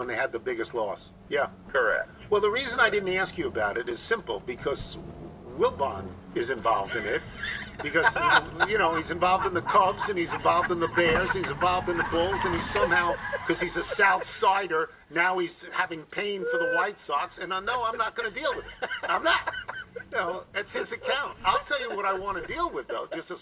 they had the biggest loss. Yeah. Correct. Well, the reason I didn't ask you about it is simple, because Wilbon is involved in it. Because, he's involved in the Cubs, and he's involved in the Bears, he's involved in the Bulls, and he's somehow, because he's a South Sider, now he's having pain for the White Sox, and no, I'm not going to deal with it. I'm not. No, it's his account. I'll tell you what I want to deal with, though. Just a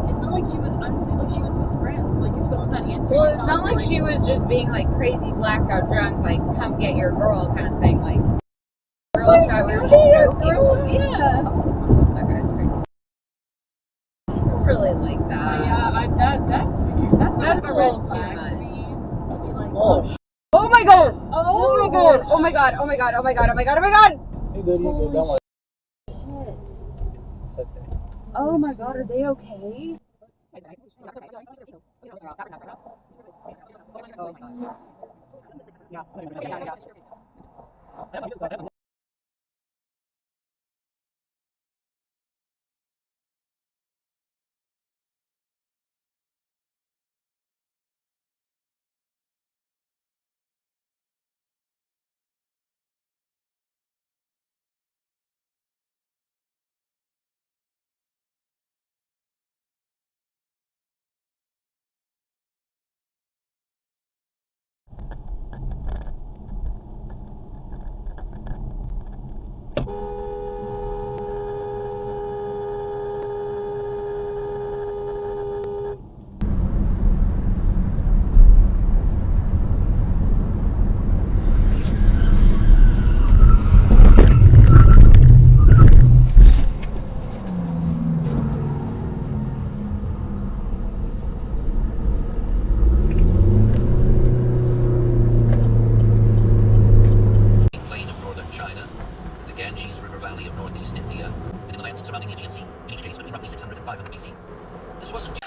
It's not like she was like she was with friends. Like if someone's not answering. Well, it's not like she was just being like crazy blackout drunk, like come get your girl kind of thing. Like girl chat, we were just joking. Girls, yeah. That guy's crazy. Really like that. That's a a little red too flag much. to me. To be like, Oh my god! oh my god! Oh my god! Oh my god! Oh my god! Oh my god! Oh my god! You good, you good. Don't worry. Shit. It's okay. Oh my god, are they okay? Surrounding the Aegean Sea, in each case between roughly 600 and 500 BC. This wasn't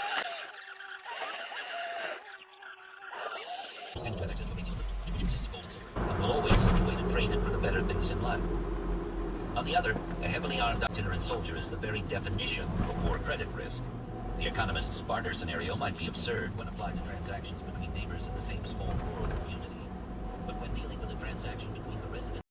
tend to have access to a big inland, which exists gold and silver, and will always situate and trade it for the better things in life. On the other, a heavily armed itinerant soldier is the very definition of a poor credit risk. The economist's barter scenario might be absurd when applied to transactions between neighbors in the same small rural community, but when dealing with a transaction between the resident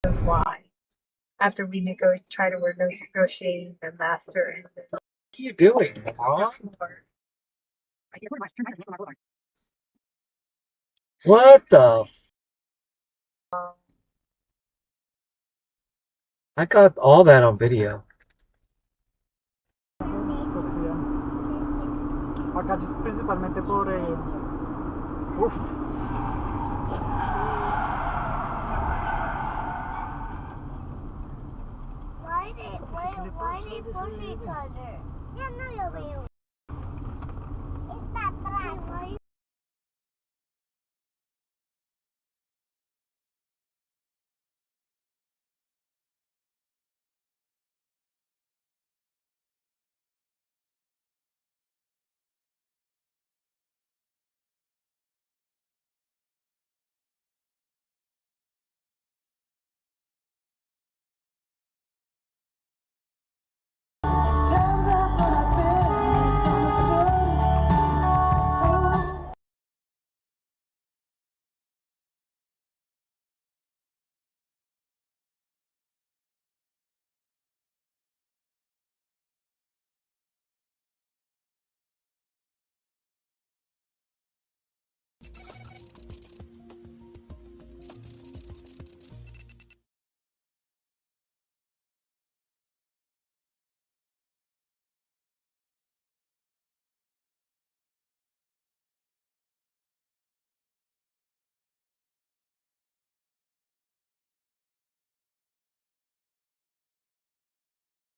That's why. After we try to negotiate the master. What are you doing, Mom? What the? I got all that on video. Acá es principalmente por uf. Why they push each other? Ya no lo veo. Está atrás.